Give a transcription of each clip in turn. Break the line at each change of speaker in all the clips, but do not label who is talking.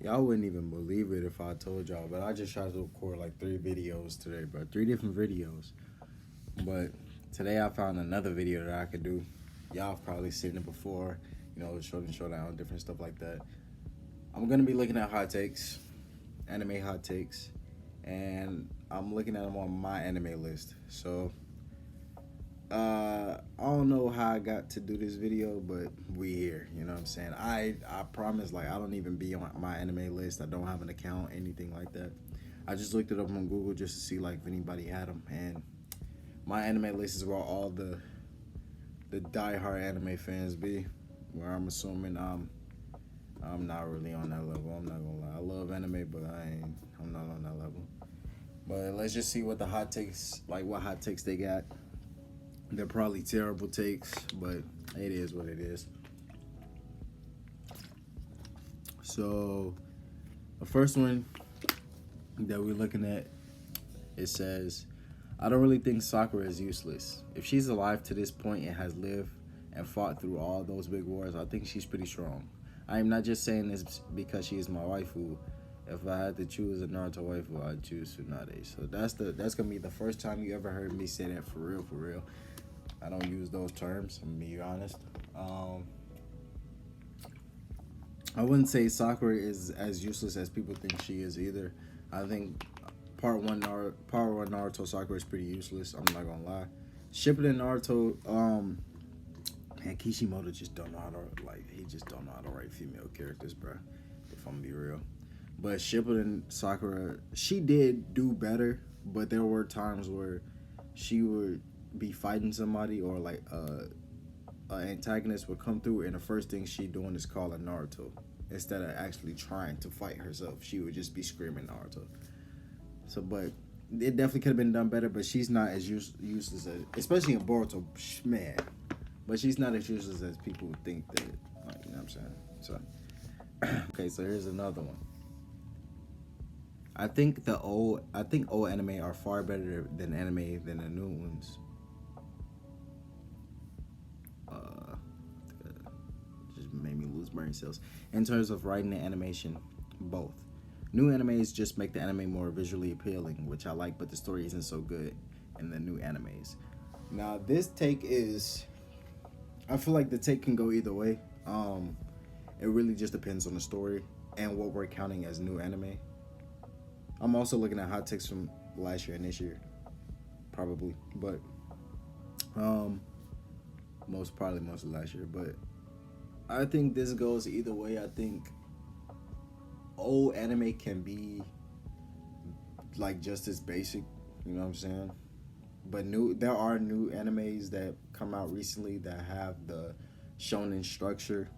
Y'all wouldn't even believe it if I told y'all, but I just tried to record like 3 videos today, bro. 3 different videos. But today I found another video that I could do. Y'all have probably seen it before, showdown, different stuff like that. I'm gonna be looking at hot takes, anime hot takes, and I'm looking at them on MyAnimeList. So I don't know how I got to do this video, but we here. You know what I'm saying? I promise, like, I don't even be on MyAnimeList. I don't have an account, anything like that. I just looked it up on Google just to see like if anybody had them, and MyAnimeList is where all the diehard anime fans be. Where I'm assuming I'm not really on that level. I'm not gonna lie. I love anime, but I'm not on that level. But let's just see what the hot takes, like what hot takes they got. They're probably terrible takes, but it is what it is. So the first one that we're looking at, it says, I don't really think Sakura is useless. If she's alive to this point and has lived and fought through all those big wars, I think she's pretty strong. I am not just saying this because she is my waifu. If I had to choose a Naruto waifu, I'd choose Tsunade. So that's gonna be the first time you ever heard me say that for real, for real. I don't use those terms, I'm gonna be honest. I wouldn't say Sakura is as useless as people think she is either. I think part one Naruto Sakura is pretty useless. I'm not gonna lie. Shippuden Naruto, man, Kishimoto just don't know how to he just don't know how to write female characters, bro. If I'm gonna be real. But Shippuden Sakura, she did do better, but there were times where she would be fighting somebody or like an antagonist would come through and the first thing she doing is calling Naruto instead of actually trying to fight herself. She would just be screaming Naruto. So, but it definitely could have been done better, but she's not as useless as, especially in Boruto, man. But she's not as useless as people think that, like, you know what I'm saying? So, okay, so here's another one. I think old anime are far better than anime than the new ones. Just made me lose brain cells. In terms of writing and animation, both. New animes just make the anime more visually appealing, which I like, but the story isn't so good in the new animes. Now, this take is, I feel like the take can go either way. It really just depends on the story and what we're counting as new anime. I'm also looking at hot takes from last year and this year, probably, but most of last year. But I think this goes either way. I think old anime can be like just as basic, you know what I'm saying? But there are new animes that come out recently that have the shonen structure,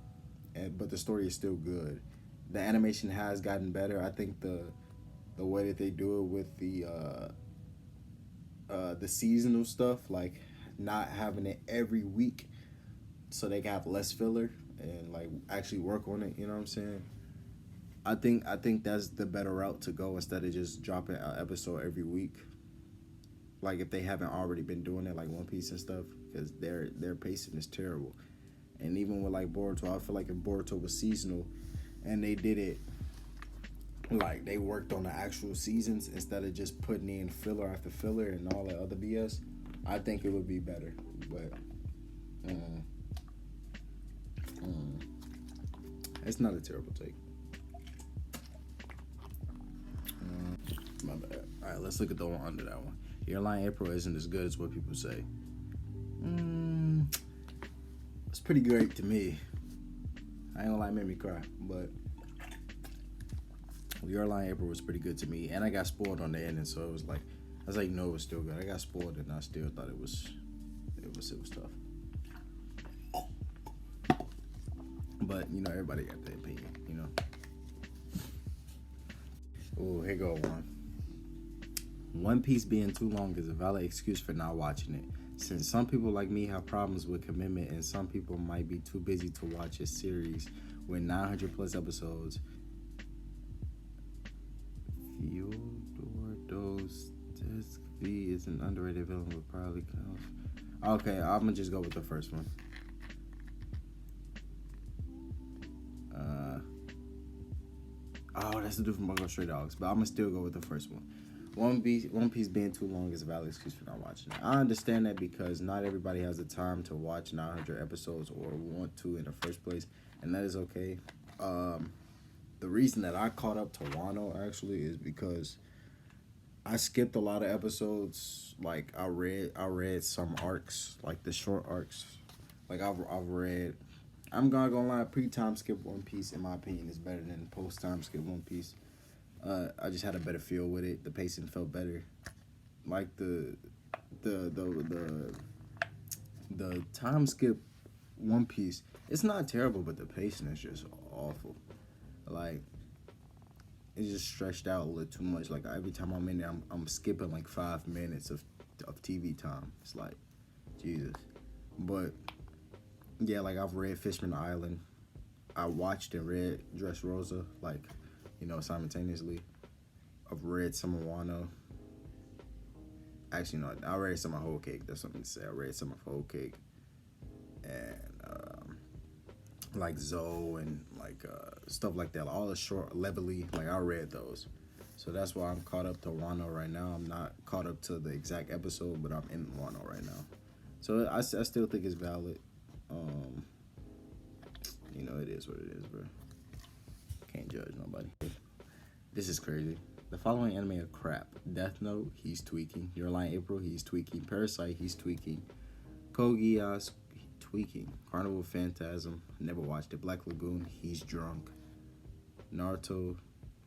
but the story is still good. The animation has gotten better. I think the way that they do it with the seasonal stuff, like not having it every week, so they can have less filler and like actually work on it. You know what I'm saying? I think that's the better route to go instead of just dropping an episode every week. Like if they haven't already been doing it, like One Piece and stuff, because their pacing is terrible. And even with like Boruto, I feel like if Boruto was seasonal, and they did it like they worked on the actual seasons instead of just putting in filler after filler and all that other BS, I think it would be better. But it's not a terrible take. My bad. All right, let's look at the one under that one. Your line April isn't as good as what people say. It's pretty great to me. I ain't gonna lie, it made me cry, but Your Line April was pretty good to me, and I got spoiled on the ending, so it was like, I was like, no, it was still good. I got spoiled, and I still thought it was tough. But everybody got their opinion, Oh, here go one. One Piece being too long is a valid excuse for not watching it, since some people like me have problems with commitment, and some people might be too busy to watch a series with 900 plus episodes. Fyodor Dostoevsky is an underrated villain with probably counts. Okay, I'm gonna just go with the first one. Oh, that's the dude from Bungo Stray Dogs. But I'm gonna still go with the first one. One Piece being too long is a valid excuse for not watching it. I understand that because not everybody has the time to watch 900 episodes or want to in the first place, and that is okay. The reason that I caught up to Wano actually is because I skipped a lot of episodes. Like I read some arcs, like the short arcs. Like I've read. I'm not gonna lie, pre-time skip One Piece in my opinion is better than post-time skip One Piece. I just had a better feel with it. The pacing felt better. Like the the the time skip One Piece, it's not terrible, but the pacing is just awful. Like it's just stretched out a little too much. Like every time I'm in there, I'm skipping like 5 minutes of TV time. It's like Jesus. But yeah, like I've read Fishman Island. I watched and read Dressrosa, like, simultaneously. I've read some of Wano. Actually, no, I read some of Whole Cake. That's something to say. I read some of Whole Cake. And, like Zoe and, like, stuff like that. Like, all the short, Levely, like, I read those. So that's why I'm caught up to Wano right now. I'm not caught up to the exact episode, but I'm in Wano right now. So I still think it's valid. It is what it is, bro. Can't judge nobody. This is crazy. The following anime are crap. Death Note, he's tweaking. Your Line April, he's tweaking. Parasite, he's tweaking. Kogiya's tweaking. Carnival Phantasm, never watched it. Black Lagoon, he's drunk. Naruto,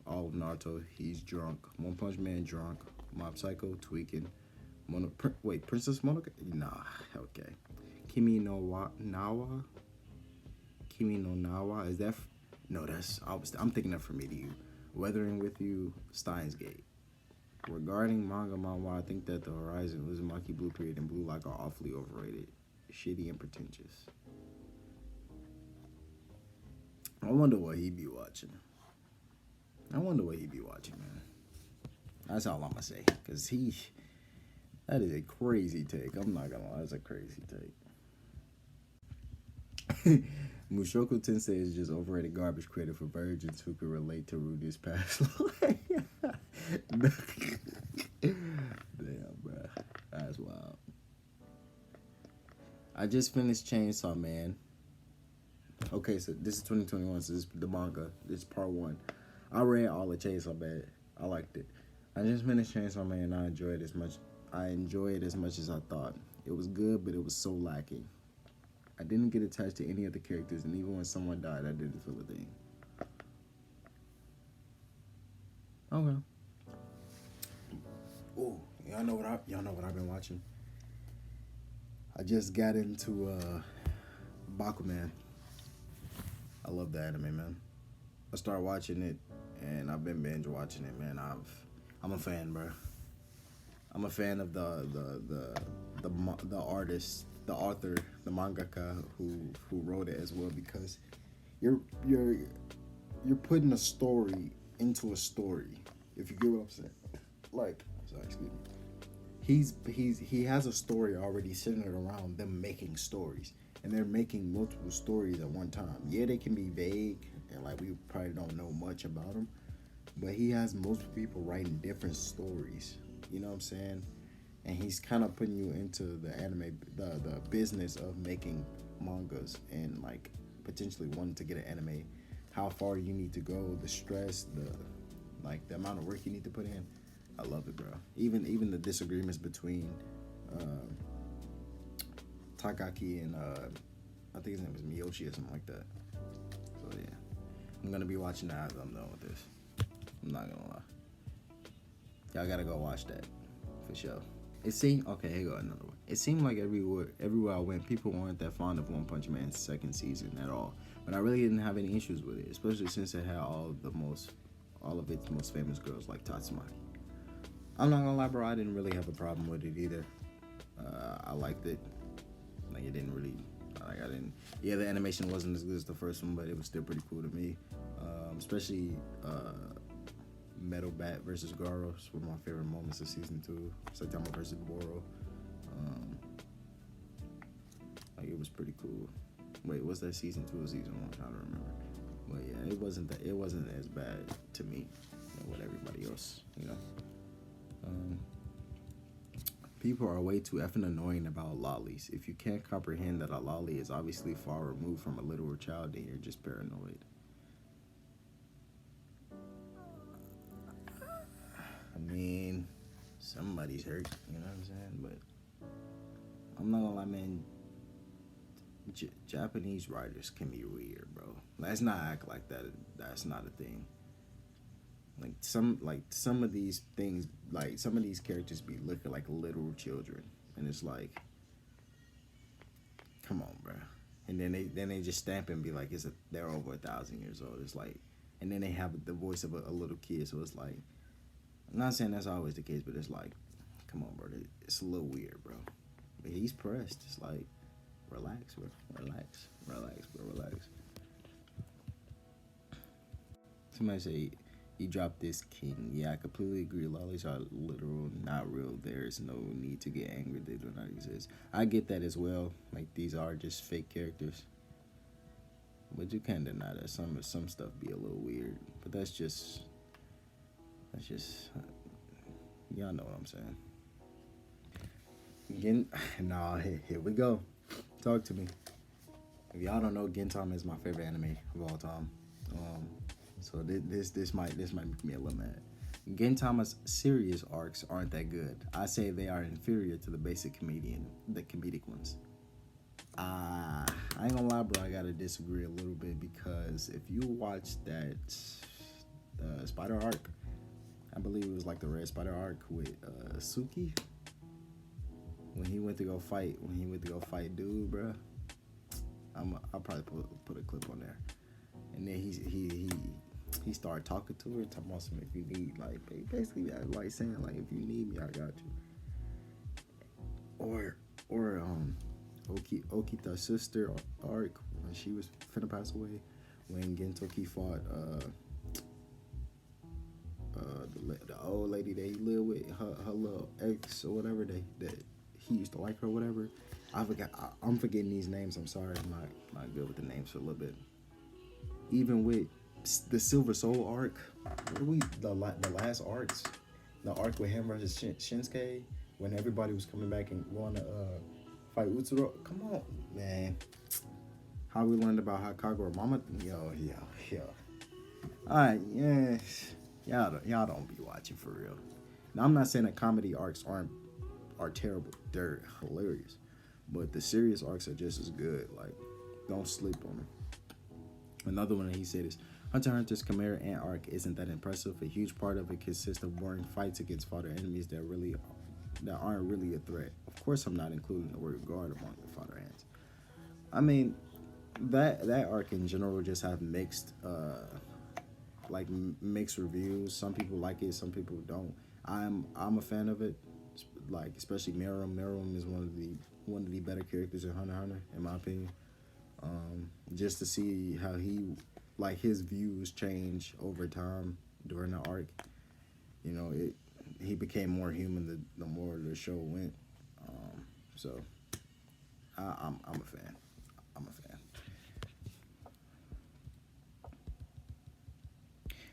all of Naruto, he's drunk. One Punch Man, drunk. Mob Psycho, tweaking. Princess Mononoke? Nah, okay. Kimi no Nawa? Kimi no Nawa? Is that... No, I'm thinking that from me to you. Weathering with You, Steins Gate. Regarding manga manhwa, I think that The Horizon, Uzumaki, Blue Period, and Blue Lock are awfully overrated. Shitty and pretentious. I wonder what he be watching. Man. That's all I'm gonna say. Because that is a crazy take. I'm not gonna lie, that's a crazy take. Mushoku Tensei is just overrated garbage created for virgins who could relate to Rudy's past life. Damn, bro. That's wild. I just finished Chainsaw Man. Okay, so this is 2021, so this is the manga. This is part 1. I read all of Chainsaw Man. I liked it. I just finished Chainsaw Man and I enjoyed it as much. As I thought. It was good, but it was so lacking. I didn't get attached to any of the characters, and even when someone died, I didn't feel a thing. Okay. Oh, y'all know what I've been watching. I just got into Bakuman. I love the anime, man. I started watching it, and I've been binge watching it, man. I'm a fan, bro. I'm a fan of the artist, the author, the mangaka who wrote it as well, because you're putting a story into a story. If you get what I'm saying, like, sorry, excuse me. He has a story already centered around them making stories, and they're making multiple stories at one time. Yeah, they can be vague, and like we probably don't know much about them, but he has multiple people writing different stories. You know what I'm saying? And he's kind of putting you into the anime, the business of making mangas and like potentially wanting to get an anime, how far you need to go, the stress, the amount of work you need to put in. I love it, bro. Even the disagreements between Takaki and I think his name is Miyoshi or something like that. So yeah, I'm gonna be watching that as I'm done with this. I'm not gonna lie. Y'all gotta go watch that for sure. It seemed okay. Here go another one. It seemed like everywhere I went, people weren't that fond of One Punch Man's second season at all. But I really didn't have any issues with it, especially since it had all of its most famous girls like Tatsumaki. I'm not gonna lie, bro. I didn't really have a problem with it either. I liked it. Like it didn't really. Like I didn't. Yeah, the animation wasn't as good as the first one, but it was still pretty cool to me. Especially. Metal Bat versus Garo. It's one of my favorite moments of season 2. Saitama versus Boro. Like it was pretty cool. Wait, was that season 2 or season 1? I don't remember. But yeah, it wasn't as bad to me than what everybody else, you know. Um, People are way too effing annoying about lollies. If you can't comprehend that a lolly is obviously far removed from a literal child, then you're just paranoid. I mean, somebody's hurt, you know what I'm saying? But I'm not gonna lie, man. Japanese writers can be weird, bro. Let's not act like that. That's not a thing. Some of these things, like some of these characters be looking like literal children, and it's like, come on, bro. And then they just stamp and be like, they're over 1,000 years old. It's like, and then they have the voice of a little kid, so it's like, I'm not saying that's always the case, but it's like, come on, bro. It's a little weird, bro. But he's pressed. It's like, relax, bro. Relax, bro. Relax. Somebody say he dropped this king. Yeah, I completely agree. Lollies are literal, not real. There's no need to get angry. They do not exist. I get that as well. Like these are just fake characters. But you can't deny that some stuff be a little weird. But that's just y'all know what I'm saying. Nah, here we go. Talk to me. If y'all don't know, Gintama is my favorite anime of all time. So this might make me a little mad. Gintama's serious arcs aren't that good. I say they are inferior to the comedic ones. I ain't gonna lie, bro. I gotta disagree a little bit because if you watch that Spider arc, I believe it was like the Red Spider arc with Suki when he went to go fight dude, bro. I'll probably put a clip on there, and then he started talking to her, talking about some if you need, like basically like saying like if you need me, I got you. Or Okita's sister arc when she was finna pass away, when Gintoki fought the old lady that he lived with, her little ex or whatever that he used to like her or whatever. I'm forgetting these names. I'm sorry, I'm not good with the names for a little bit. Even with the Silver Soul arc, the last arcs, the arc with him versus Shinsuke, when everybody was coming back and going to fight Utsuro. Come on, man. How we learned about how Kagura Mama, yo. All right, yeah, y'all don't be watching for real. Now I'm not saying that comedy arcs are terrible. They're hilarious, but the serious arcs are just as good. Like, don't sleep on them. Another one that he said is Hunter x Hunter's Chimera Ant arc isn't that impressive. A huge part of it consists of boring fights against fodder enemies that aren't really a threat. Of course, I'm not including the word guard among the fodder ants. I mean, that arc in general just have mixed reviews. Some people like it, some people don't. I'm a fan of it. Like especially Meruem. Meruem is one of the better characters in Hunter x Hunter, in my opinion. Just to see how his views change over time during the arc. You know, he became more human the more the show went. So I'm a fan.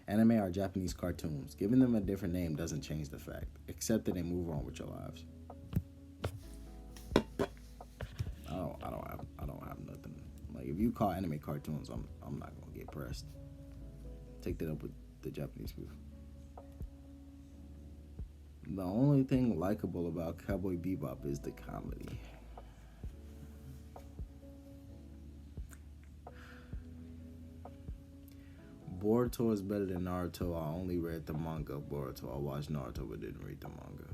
Anime are Japanese cartoons. Giving them a different name doesn't change the fact. Accept it and move on with your lives. I don't have nothing. Like if you call anime cartoons, I'm not gonna get pressed. Take that up with the Japanese people. The only thing likable about Cowboy Bebop is the comedy. Boruto is better than Naruto. I only read the manga of Boruto. I watched Naruto but didn't read the manga.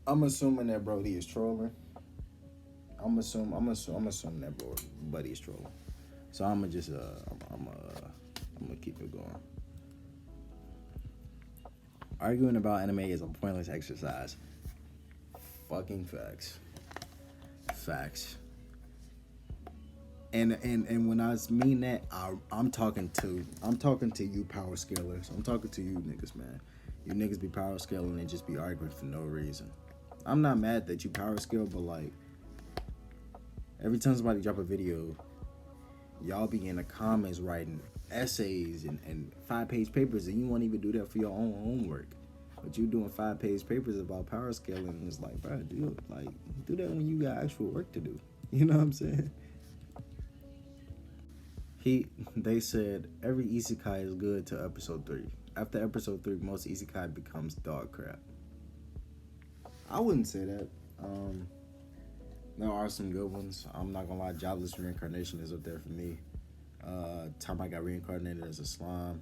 I'm assuming that Brody is trolling. I'm assuming that Buddy is trolling. So I'm gonna keep it going. Arguing about anime is a pointless exercise. Fucking facts. And when I mean that, I'm talking to you power scalers. I'm talking to you niggas, man. You niggas be power scaling and just be arguing for no reason. I'm not mad that you power scale, but like, Every time somebody drop a video, y'all be in the comments writing essays and 5-page papers, and you won't even do that for your own homework. But you doing 5-page papers about power scaling, and it's like, bro, do that when you got actual work to do. You know what I'm saying? They said every isekai is good to episode 3. After episode 3, most isekai becomes dog crap. I wouldn't say that. There are some good ones. I'm not gonna lie, Jobless Reincarnation is up there for me. Time I got reincarnated as a slime.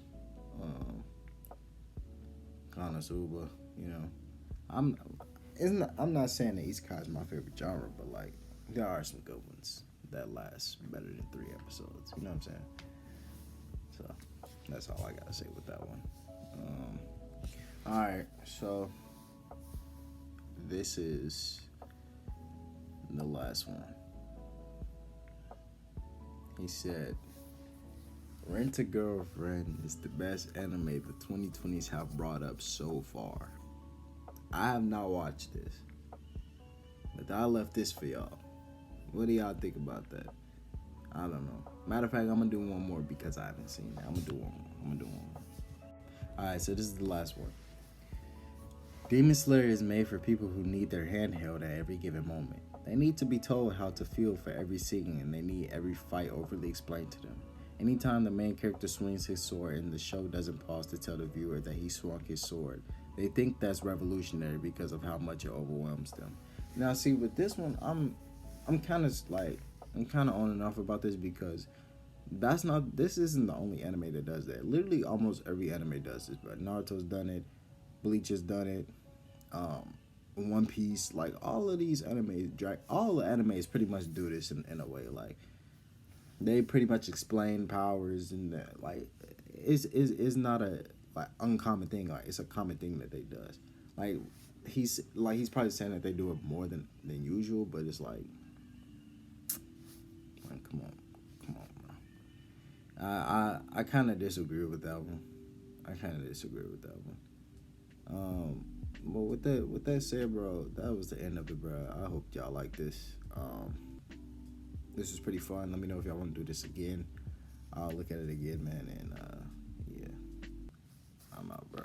Konosuba, you know. I'm not saying that isekai is my favorite genre, but like there are some good ones that last better than 3 episodes. You know what I'm saying? So that's all I gotta say with that one. Alright, so this is the last one. He said, Rent a Girlfriend is the best anime the 2020s have brought up so far. I have not watched this, but I left this for y'all. What do y'all think about that? I don't know. Matter of fact, I'm gonna do one more because I haven't seen it. I'm gonna do one more. Alright, so this is the last one. Demon Slayer is made for people who need their hand held at every given moment. They need to be told how to feel for every scene, and they need every fight overly explained to them. Anytime the main character swings his sword and the show doesn't pause to tell the viewer that he swung his sword, they think that's revolutionary because of how much it overwhelms them. Now, see, with this one, I'm kind of on and off about this because this isn't the only anime that does that. Literally, almost every anime does this, but Naruto's done it, Bleach has done it, One Piece, like all of these animes, all the animes pretty much do this in a way. Like they pretty much explain powers and that, like it's not a like uncommon thing. Like it's a common thing that they does. Like he's probably saying that they do it more than usual, but it's like come on, bro. I kind of disagree with that one. But with that said, bro, that was the end of it, bro. I hope y'all like this. This was pretty fun. Let me know if y'all want to do this again. I'll look at it again, man. And yeah, I'm out, bro.